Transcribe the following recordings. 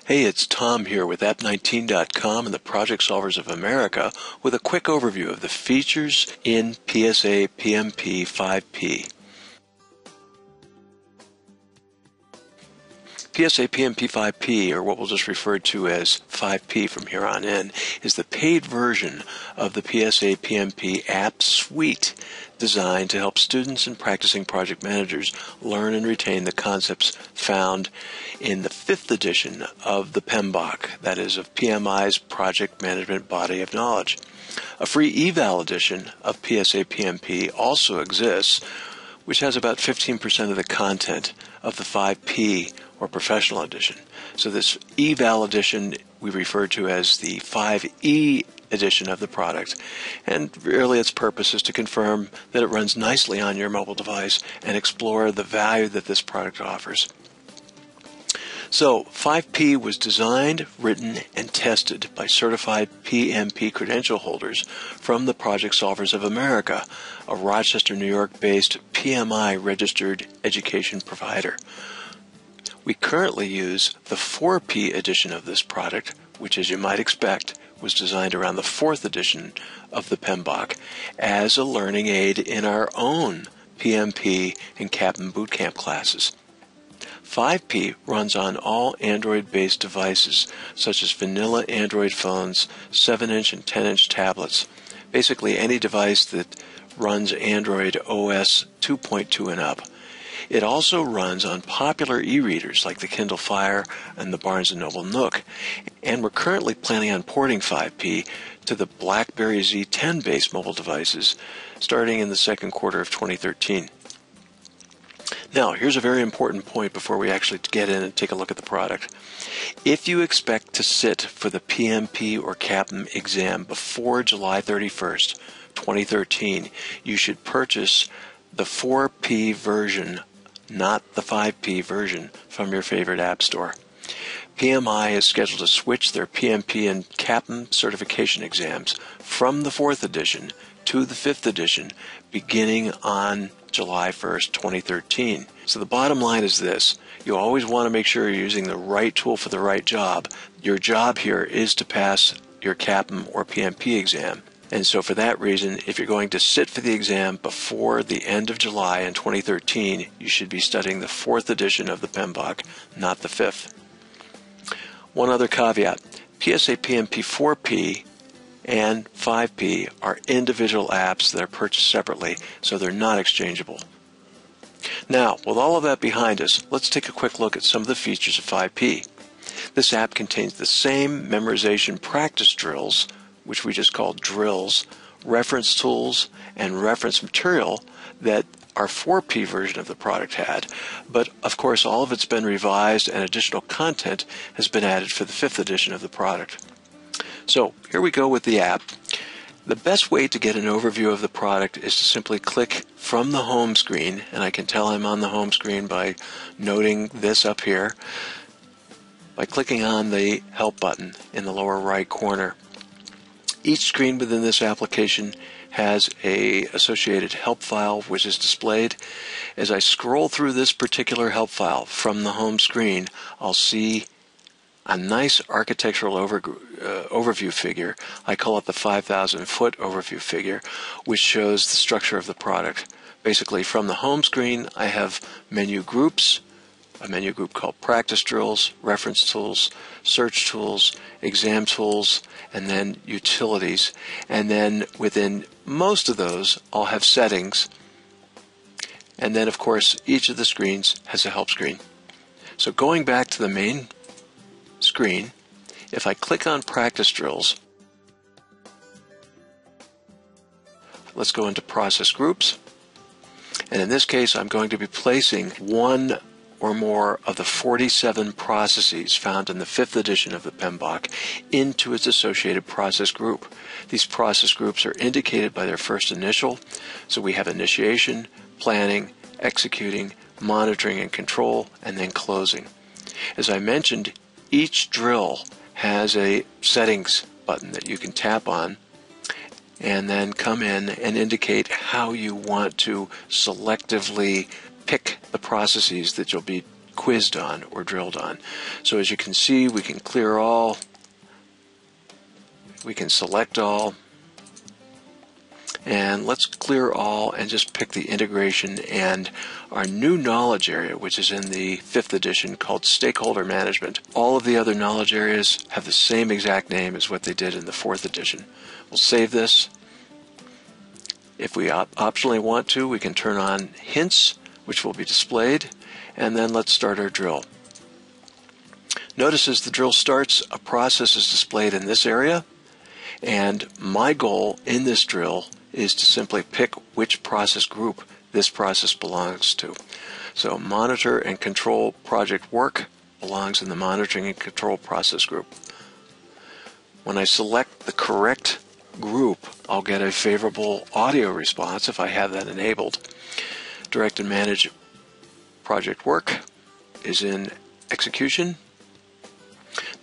Hey, it's Tom here with app19.com and the Project Solvers of America with a quick overview of the features in PSA PMP 5P. PSA PMP 5P, or what we'll just refer to as 5P from here on in, is the paid version of the PSA PMP app suite designed to help students and practicing project managers learn and retain the concepts found in the 5th edition of the PMBOK, that is, of PMI's Project Management Body of Knowledge. A free eval edition of PSA PMP also exists, which has about 15% of the content of the 5P or professional edition. So this eval edition we refer to as the 5E edition of the product, and really its purpose is to confirm that it runs nicely on your mobile device and explore the value that this product offers. So 5P was designed, written, and tested by certified PMP credential holders from the Project Solvers of America, a Rochester, New York-based PMI registered education provider. We currently use the 4P edition of this product, which, as you might expect, was designed around the 4th edition of the PMBOK as a learning aid in our own PMP and CAPM bootcamp classes. 5P runs on all Android-based devices, such as vanilla Android phones, 7-inch and 10-inch tablets, basically any device that runs Android OS 2.2 and up. It also runs on popular e-readers like the Kindle Fire and the Barnes & Noble Nook, and we're currently planning on porting 5P to the BlackBerry Z10-based mobile devices starting in the second quarter of 2013. Now, here's a very important point before we actually get in and take a look at the product. If you expect to sit for the PMP or CAPM exam before July 31st, 2013, you should purchase the 4P version, not the 5P version, from your favorite app store. PMI is scheduled to switch their PMP and CAPM certification exams from the 4th edition to the 5th edition beginning on July 1st, 2013. So the bottom line is this. You always want to make sure you're using the right tool for the right job. Your job here is to pass your CAPM or PMP exam. And so for that reason, if you're going to sit for the exam before the end of July in 2013, you should be studying the 4th edition of the PMBOK, not the 5th. One other caveat. PSA PMP 4P and 5P are individual apps that are purchased separately, so they're not exchangeable. Now, with all of that behind us, let's take a quick look at some of the features of 5P. This app contains the same memorization practice drills, which we just call drills, reference tools, and reference material that our 4P version of the product had. But, of course, all of it's been revised and additional content has been added for the 5th edition of the product. So, here we go with the app. The best way to get an overview of the product is to simply click from the home screen, and I can tell I'm on the home screen by noting this up here, by clicking on the Help button in the lower right corner. Each screen within this application has an associated help file which is displayed. As I scroll through this particular help file from the home screen, I'll see a nice architectural overview figure. I call it the 5,000-foot overview figure, which shows the structure of the product. Basically, from the home screen, I have menu groups, a menu group called Practice Drills, Reference Tools, Search Tools, Exam Tools, and then Utilities. And then within most of those, I'll have Settings. And then, of course, each of the screens has a help screen. So going back to the main screen, if I click on Practice Drills, let's go into Process Groups. And in this case, I'm going to be placing one or more of the 47 processes found in the 5th edition of the PMBOK into its associated process group. These process groups are indicated by their first initial, so we have initiation, planning, executing, monitoring and control, and then closing. As I mentioned, each drill has a settings button that you can tap on and then come in and indicate how you want to selectively pick the processes that you'll be quizzed on or drilled on. So as you can see, we can clear all, we can select all, and let's clear all and just pick the integration and our new knowledge area, which is in the 5th edition, called Stakeholder Management. All of the other knowledge areas have the same exact name as what they did in the 4th edition. We'll save this. If we optionally want to, we can turn on hints, which will be displayed, and then let's start our drill. Notice as the drill starts, a process is displayed in this area, and my goal in this drill is to simply pick which process group this process belongs to. So monitor and control project work belongs in the monitoring and control process group. When I select the correct group, I'll get a favorable audio response if I have that enabled. Direct and manage project work is in execution.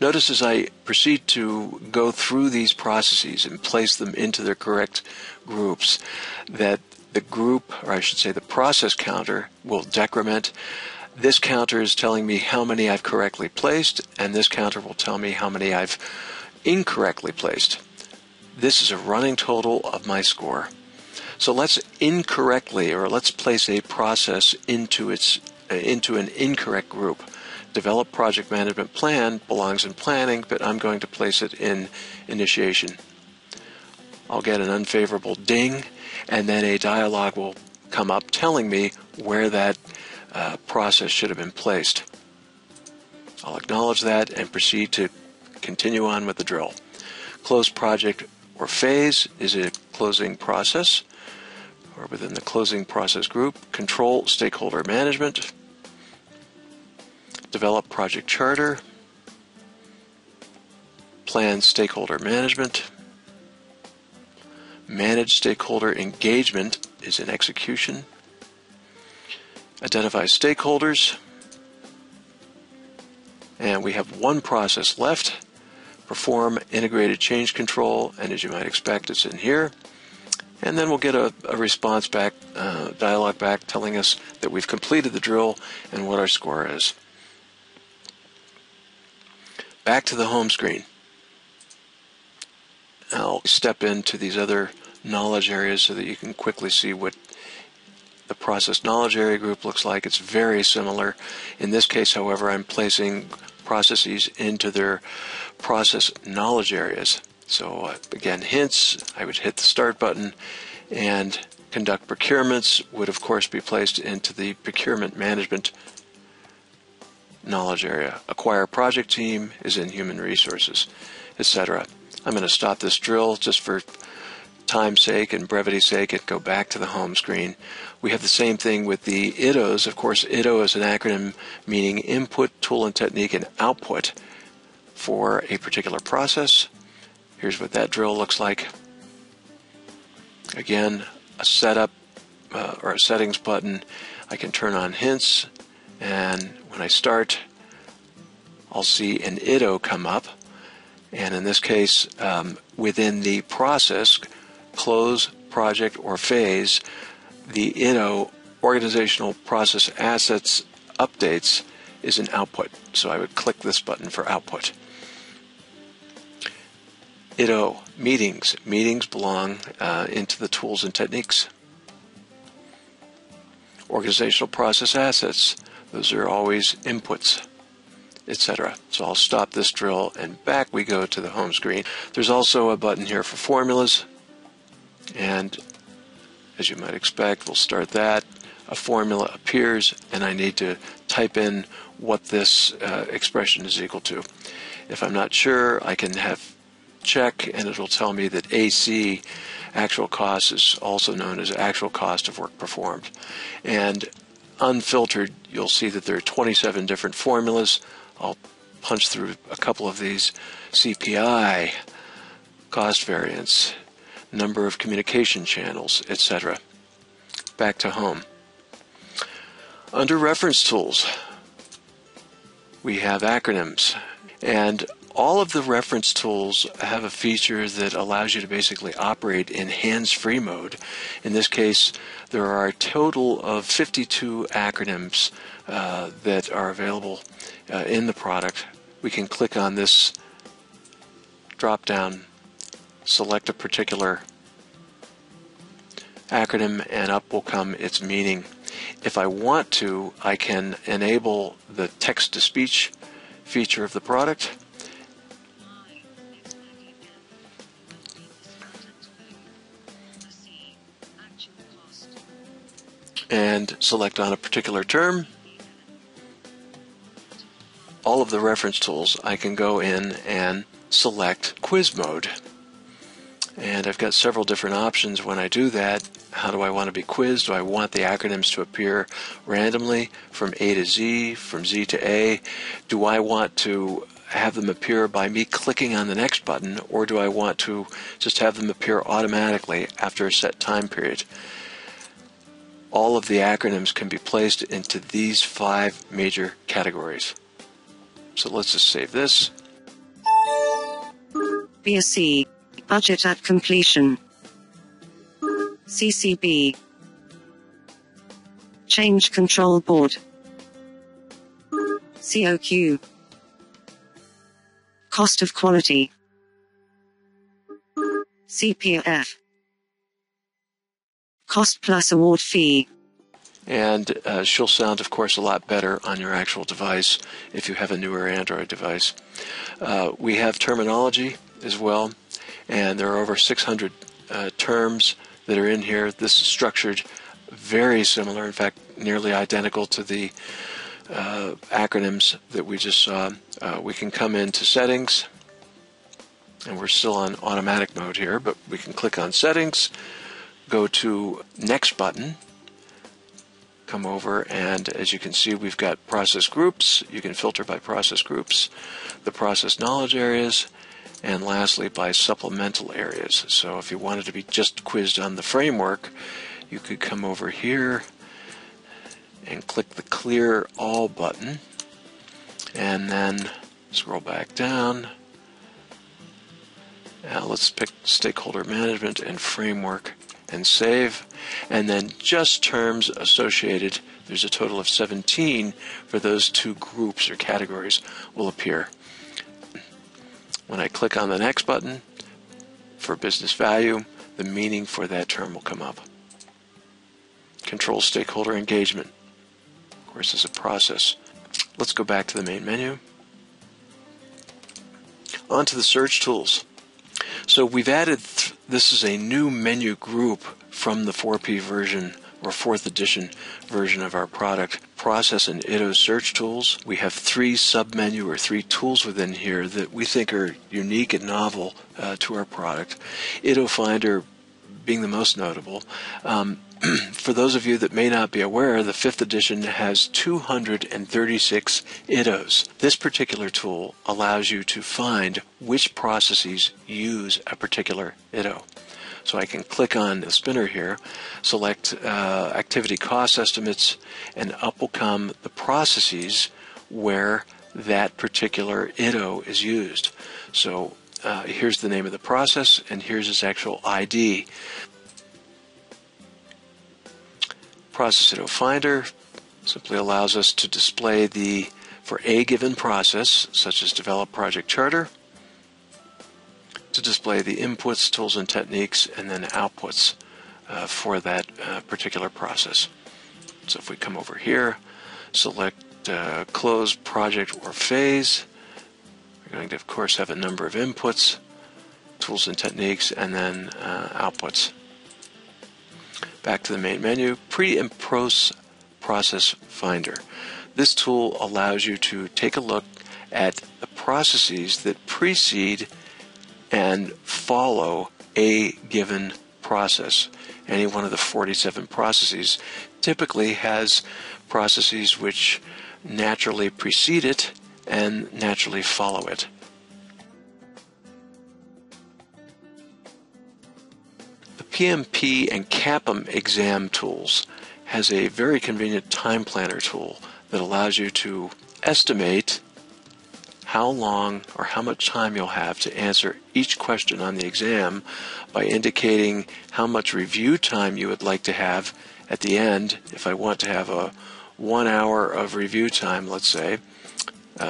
Notice as I proceed to go through these processes and place them into their correct groups that the group, or I should say the process counter, will decrement. This counter is telling me how many I've correctly placed, and this counter will tell me how many I've incorrectly placed. This is a running total of my score. So let's place a process into an incorrect group. Develop project management plan belongs in planning, but I'm going to place it in initiation. I'll get an unfavorable ding, and then a dialog will come up telling me where that process should have been placed. I'll acknowledge that and proceed to continue on with the drill. Close project or phase is a closing process, or within the closing process group. Control stakeholder management. Develop project charter. Plan stakeholder management. Manage stakeholder engagement is in execution. Identify stakeholders. And we have one process left. Perform integrated change control, and as you might expect, it's in here. And then we'll get a response back, dialog back, telling us that we've completed the drill and what our score is. Back to the home screen. I'll step into these other knowledge areas so that you can quickly see what the process knowledge area group looks like. It's very similar. In this case, however, I'm placing processes into their process knowledge areas. So again, hints, I would hit the start button, and conduct procurements would of course be placed into the procurement management knowledge area. Acquire project team is in human resources, etc. I'm going to stop this drill just for time's sake and brevity's sake and go back to the home screen. We have the same thing with the ITOs. Of course, ITO is an acronym meaning input, tool and technique, and output for a particular process. Here's what that drill looks like. Again, a setup or a settings button. I can turn on hints, and when I start, I'll see an ITO come up. And in this case, within the process, close, project, or phase, the ITO, organizational process assets updates, is an output. So I would click this button for output. ITO, meetings. Meetings belong into the tools and techniques. Organizational process assets. Those are always inputs, etc. So I'll stop this drill and back we go to the home screen. There's also a button here for formulas, and as you might expect, we'll start that. A formula appears, and I need to type in what this expression is equal to. If I'm not sure, I can have check, and it'll tell me that AC, actual cost, is also known as actual cost of work performed. And unfiltered, you'll see that there are 27 different formulas. I'll punch through a couple of these. CPI, cost variance, number of communication channels, etc. Back to home. Under reference tools, we have acronyms, and All of the reference tools have a feature that allows you to basically operate in hands-free mode. In this case, there are a total of 52 acronyms that are available in the product. We can click on this drop-down, select a particular acronym, and up will come its meaning. If I want to, I can enable the text-to-speech feature of the product. And select on a particular term. All of the reference tools, I can go in and select quiz mode. And I've got several different options when I do that. How do I want to be quizzed? Do I want the acronyms to appear randomly from A to Z, from Z to A? Do I want to have them appear by me clicking on the next button, or do I want to just have them appear automatically after a set time period? All of the acronyms can be placed into these 5 major categories. So let's just save this. BSc, Budget at Completion. CCB, Change Control Board. COQ, Cost of Quality. CPF, Cost plus Award Fee. And she'll sound, of course, a lot better on your actual device if you have a newer Android device. We have terminology as well, and there are over 600 terms that are in here. This is structured very similar, in fact, nearly identical to the acronyms that we just saw. We can come into settings, and we're still on automatic mode here, but we can click on settings, go to next button, come over, and as you can see, we've got process groups. You can filter by process groups, the process knowledge areas, and lastly by supplemental areas. So if you wanted to be just quizzed on the framework, you could come over here and click the clear all button, and then scroll back down. Now let's pick stakeholder management and framework and save, and then just terms associated, there's a total of 17 for those 2 groups or categories, will appear. When I click on the next button for business value, the meaning for that term will come up. Control stakeholder engagement. Of course, is a process. Let's go back to the main menu. On to the search tools. So we've added, this is a new menu group from the 4P version or 4th edition version of our product, Process and ITO search tools. We have 3 sub-menu or 3 tools within here that we think are unique and novel to our product. ITO Finder being the most notable. For those of you that may not be aware, the 5th edition has 236 ITOs. This particular tool allows you to find which processes use a particular ITO. So I can click on the spinner here, select activity cost estimates, and up will come the processes where that particular ITO is used. So here's the name of the process, and here's its actual ID. Process ITO Finder simply allows us to display for a given process, such as develop project charter, to display the inputs, tools, and techniques, and then outputs for that particular process. So if we come over here, select close project or phase, we're going to, of course, have a number of inputs, tools and techniques, and then outputs. Back to the main menu, Pre and Post Process Finder. This tool allows you to take a look at the processes that precede and follow a given process. Any one of the 47 processes typically has processes which naturally precede it and naturally follow it. The PMP and CAPM exam tools has a very convenient time planner tool that allows you to estimate how long or how much time you'll have to answer each question on the exam by indicating how much review time you would like to have at the end. If I want to have a 1 hour of review time, let's say,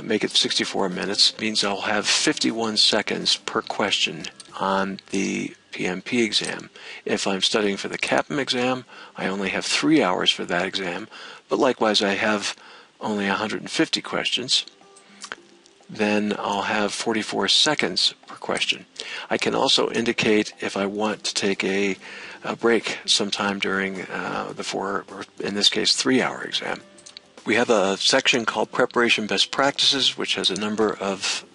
make it 64 minutes, means I'll have 51 seconds per question on the PMP exam. If I'm studying for the CAPM exam, I only have 3 hours for that exam, but likewise I have only 150 questions. Then I'll have 44 seconds per question. I can also indicate if I want to take a break sometime during the 4, or in this case 3-hour exam. We have a section called Preparation Best Practices, which has a number of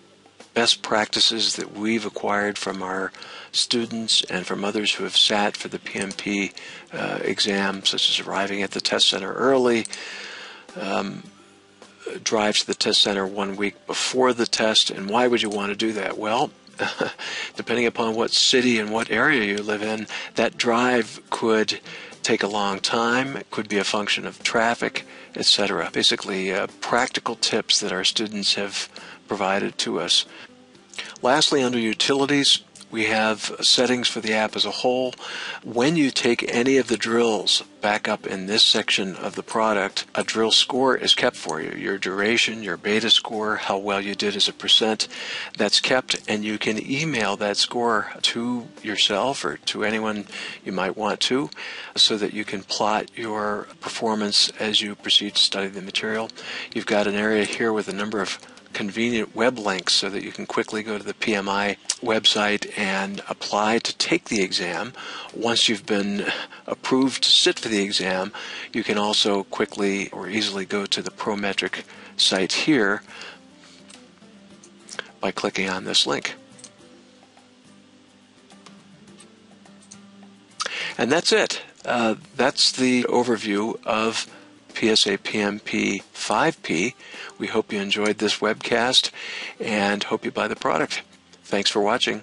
best practices that we've acquired from our students and from others who have sat for the PMP exam, such as arriving at the test center early, drive to the test center 1 week before the test. And why would you want to do that? Well, depending upon what city and what area you live in, that drive could take a long time. It could be a function of traffic, etc. Basically, practical tips that our students have provided to us. Lastly, under Utilities, we have settings for the app as a whole. When you take any of the drills back up in this section of the product, a drill score is kept for you. Your duration, your beta score, how well you did as a percent, that's kept, and you can email that score to yourself or to anyone you might want to, so that you can plot your performance as you proceed to study the material. You've got an area here with a number of convenient web links so that you can quickly go to the PMI website and apply to take the exam. Once you've been approved to sit for the exam, you can also quickly or easily go to the Prometric site here by clicking on this link. And that's it. That's the overview of PSA PMP 5P. We hope you enjoyed this webcast and hope you buy the product. Thanks for watching.